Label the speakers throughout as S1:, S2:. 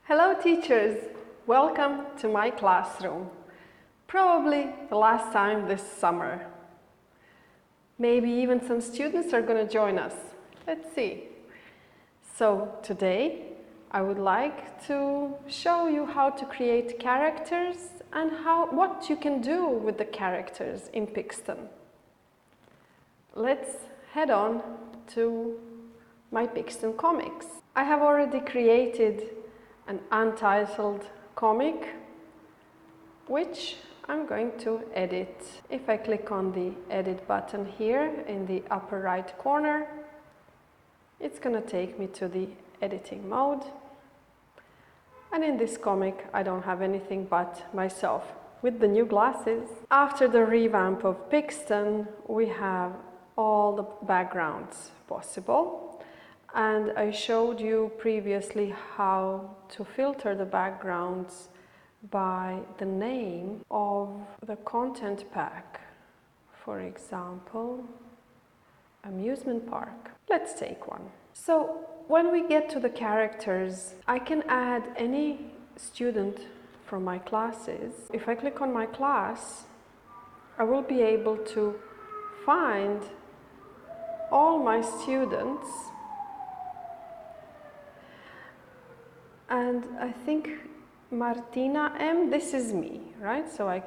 S1: Hello teachers, welcome to my classroom. Probably the last time this summer. Maybe even some students are going to join us. Let's see. So today I would like to show you how to create characters and what you can do with the characters in Pixton. Let's head on to my Pixton comics. I have already created an untitled comic, which I'm going to edit. If I click on the edit button here in the upper right corner, it's going to take me to the editing mode. And in this comic, I don't have anything but myself with the new glasses. After the revamp of Pixton, we have all the backgrounds possible. And I showed you previously how to filter the backgrounds by the name of the content pack. For example, amusement park. Let's take one. So when we get to the characters, I can add any student from my classes. If I click on my class, I will be able to find all my students. And I think Martina M, this is me, right? So I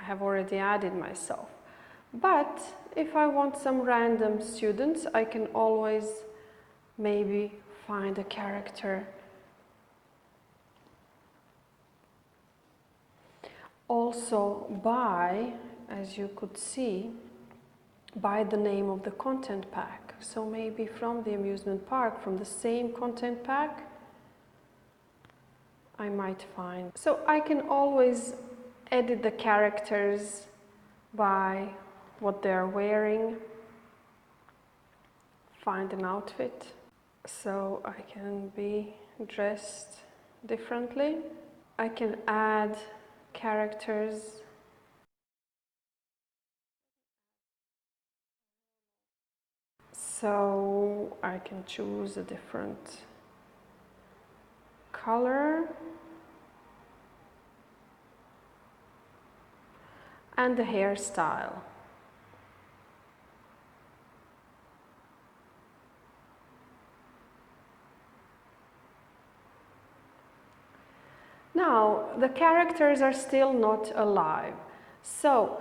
S1: have already added myself. But if I want some random students, I can always maybe find a character. Also by, as you could see, by the name of the content pack. So maybe from the amusement park, from the same content pack, I might find. So I can always edit the characters by what they're wearing, find an outfit. So I can be dressed differently. I can add characters. So I can choose a different color and the hairstyle. Now, the characters are still not alive. So,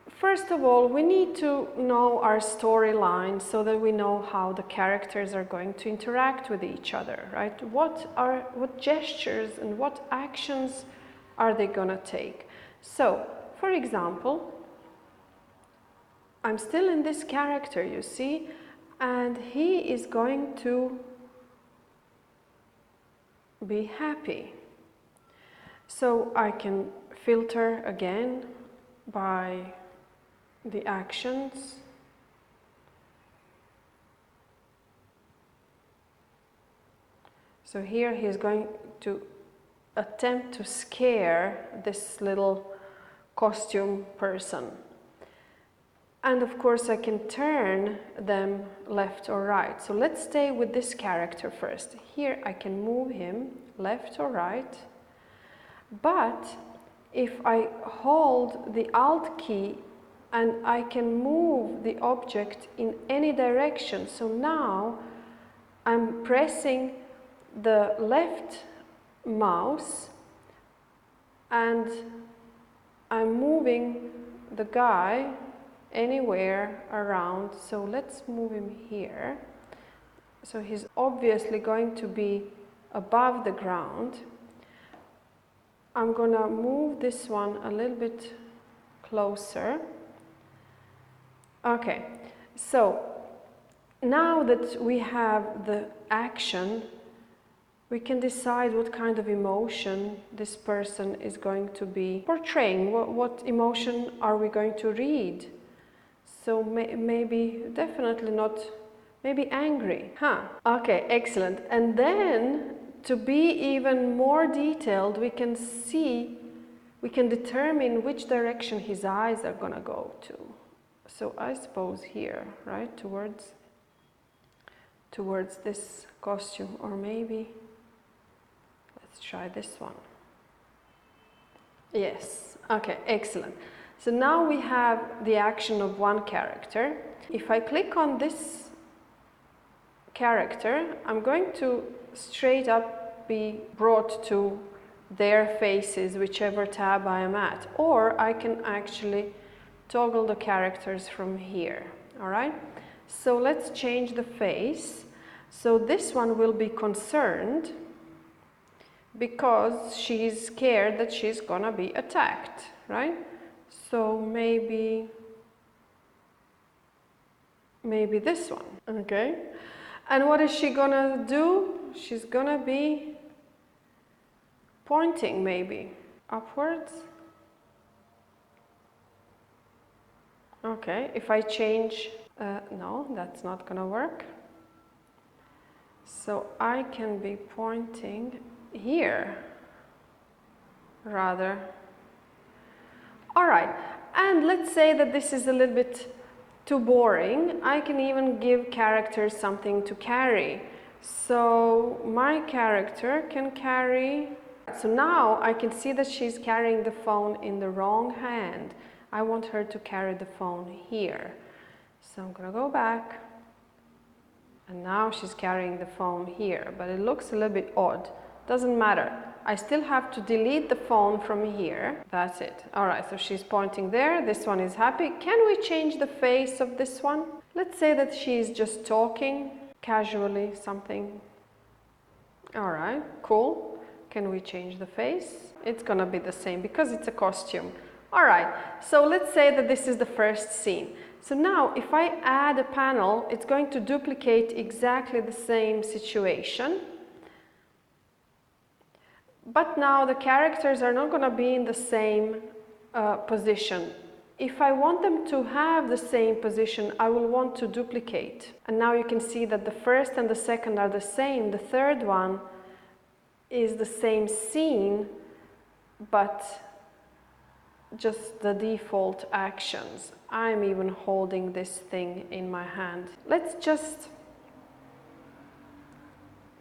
S1: first of all, we need to know our storyline so that we know how the characters are going to interact with each other, right? What gestures and what actions are they going to take? So, for example, I'm still in this character, you see, and he is going to be happy. So I can filter again by the actions. So here he is going to attempt to scare this little costume person. And of course I can turn them left or right. So let's stay with this character first. Here I can move him left or right. But if I hold the Alt key and I can move the object in any direction. So now I'm pressing the left mouse and I'm moving the guy anywhere around. So let's move him here. So he's obviously going to be above the ground. I'm going to move this one a little bit closer. Okay, so now that we have the action, we can decide what kind of emotion this person is going to be portraying. What emotion are we going to read? So maybe, definitely not, maybe angry. Okay, excellent. And then, to be even more detailed, we can determine which direction his eyes are going to go to. So I suppose here, right, towards this costume, or maybe let's try this one. Yes, okay, excellent. So now we have the action of one character. If I click on this character, I'm going to straight up be brought to their faces, whichever tab I am at, or I can actually toggle the characters from here. All right, so let's change the face. So this one will be concerned because she's scared that she's gonna be attacked, right? So maybe this one, okay? And what is she gonna do? She's gonna be pointing maybe upwards. Okay, if I change, no, that's not gonna work. So I can be pointing here, rather. All right, and let's say that this is a little bit too boring. I can even give characters something to carry. So my character can carry, so now I can see that she's carrying the phone in the wrong hand. I want her to carry the phone here. So I'm gonna go back, and now she's carrying the phone here, but it looks a little bit odd. Doesn't matter. I still have to delete the phone from here. That's it. All right, so she's pointing there. This one is happy. Can we change the face of this one? Let's say that she's just talking casually, something. All right, cool. Can we change the face? It's gonna be the same because it's a costume. All right, so let's say that this is the first scene. So now if I add a panel, it's going to duplicate exactly the same situation. But now the characters are not going to be in the same position. If I want them to have the same position, I will want to duplicate. And now you can see that the first and the second are the same. The third one is the same scene, but just the default actions. I'm even holding this thing in my hand. Let's just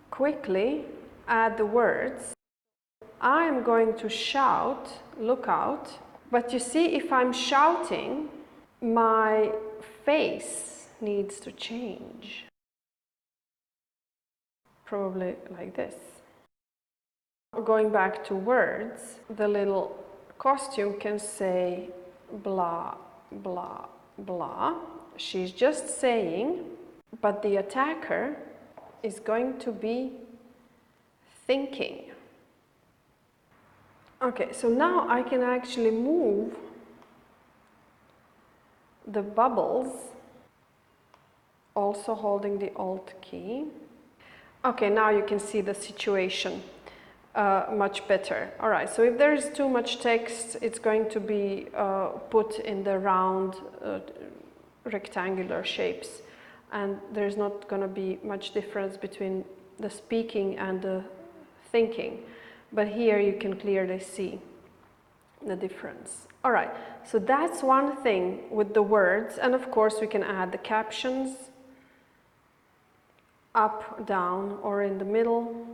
S1: quickly add the words. I'm going to shout, look out, but you see, if I'm shouting, my face needs to change. Probably like this. Going back to words, the little costume can say blah, blah, blah. She's just saying, but the attacker is going to be thinking. Okay, so now I can actually move the bubbles, also holding the Alt key. Okay, now you can see the situation much better. All right, so if there is too much text, it's going to be put in the round rectangular shapes, and there's not going to be much difference between the speaking and the thinking. But here you can clearly see the difference. All right, so that's one thing with the words, and of course we can add the captions up, down, or in the middle.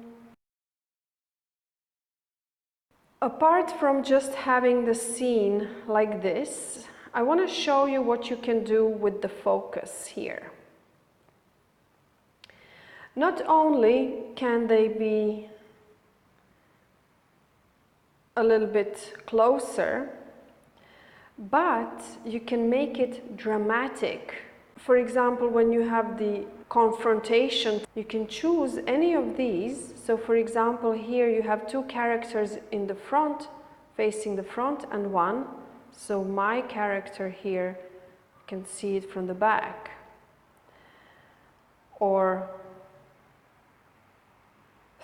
S1: Apart from just having the scene like this, I want to show you what you can do with the focus here. Not only can they be a little bit closer, but you can make it dramatic. For example, when you have the confrontation, you can choose any of these. So for example, here you have two characters in the front, facing the front, and one. So my character here, you can see it from the back. Or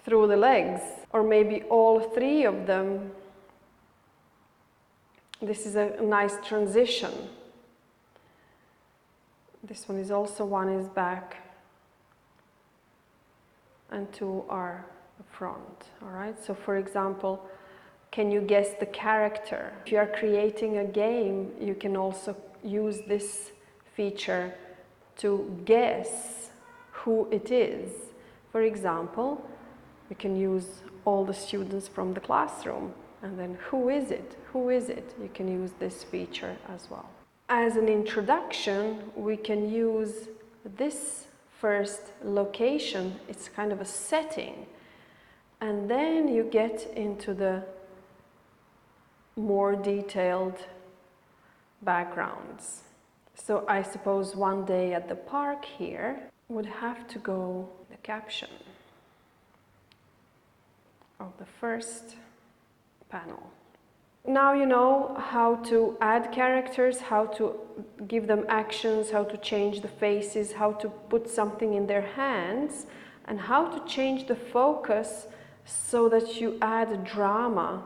S1: through the legs, or maybe all three of them. This is a nice transition. This one is also, one is back and two are front. All right, so for example, can you guess the character? If you are creating a game, you can also use this feature to guess who it is. For example, we can use all the students from the classroom, and then who is it? Who is it? You can use this feature as well. As an introduction, we can use this first location. It's kind of a setting, and then you get into the more detailed backgrounds. So I suppose one day at the park here would have to go the caption of the first panel. Now you know how to add characters, how to give them actions, how to change the faces, how to put something in their hands, and how to change the focus so that you add drama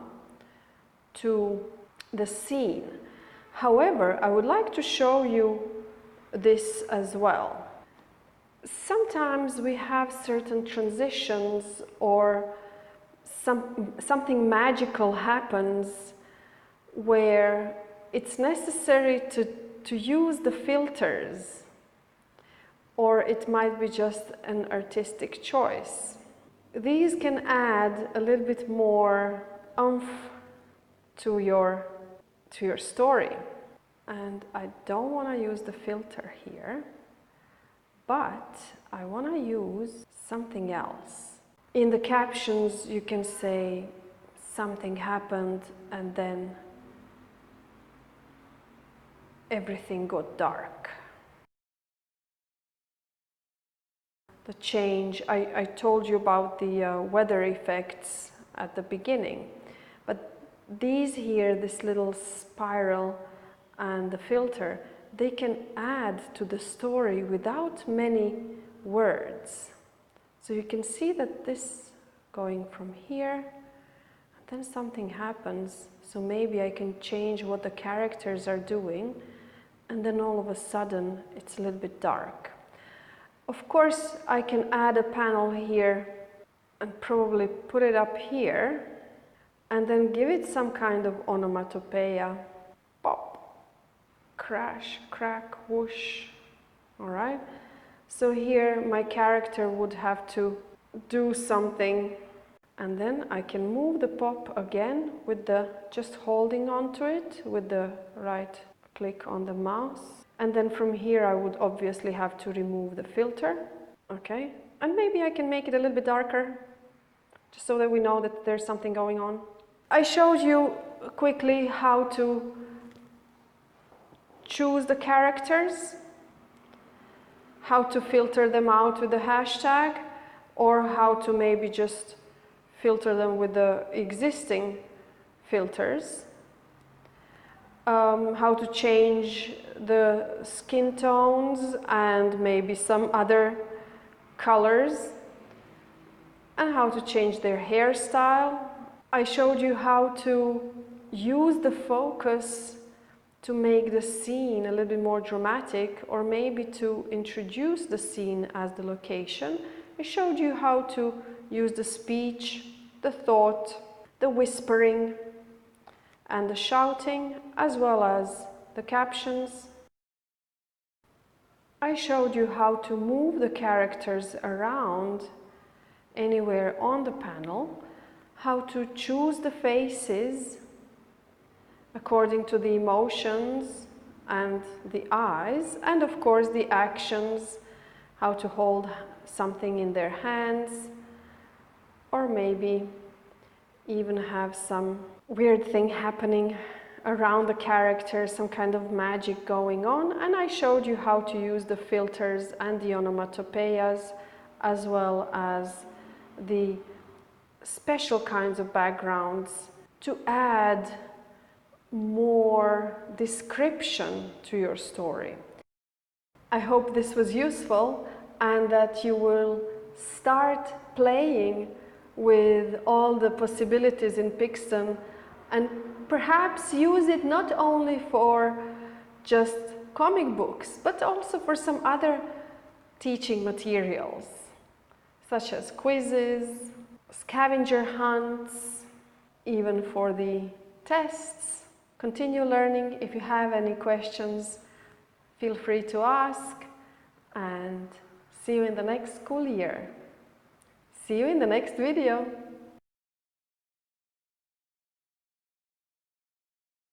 S1: to the scene. However, I would like to show you this as well. Sometimes we have certain transitions or something magical happens where it's necessary to use the filters, or it might be just an artistic choice. These can add a little bit more oomph to your story. And I don't want to use the filter here, but I want to use something else. In the captions, you can say something happened and then everything got dark. The change, I told you about the weather effects at the beginning, but these here, this little spiral and the filter, they can add to the story without many words. So you can see that this going from here, and then something happens, so maybe I can change what the characters are doing, and then all of a sudden it's a little bit dark. Of course, I can add a panel here and probably put it up here, and then give it some kind of onomatopoeia. Pop, crash, crack, whoosh. All right? So here my character would have to do something, and then I can move the pop again with just holding onto it with the right click on the mouse. And then from here I would obviously have to remove the filter. Okay? And maybe I can make it a little bit darker, just so that we know that there's something going on. I showed you quickly how to choose the characters, how to filter them out with the hashtag, or how to maybe just filter them with the existing filters. How to change the skin tones and maybe some other colors, and how to change their hairstyle. I showed you how to use the focus to make the scene a little bit more dramatic, or maybe to introduce the scene as the location. I showed you how to use the speech, the thought, the whispering, and the shouting, as well as the captions. I showed you how to move the characters around anywhere on the panel, how to choose the faces according to the emotions and the eyes, and of course the actions, how to hold something in their hands, or maybe even have some weird thing happening around the character, some kind of magic going on. And I showed you how to use the filters and the onomatopoeias, as well as the special kinds of backgrounds to add more description to your story. I hope this was useful and that you will start playing with all the possibilities in Pixton, and perhaps use it not only for just comic books, but also for some other teaching materials, such as quizzes, scavenger hunts, even for the tests. Continue learning. If you have any questions, feel free to ask, and see you in the next school year. See you in the next video.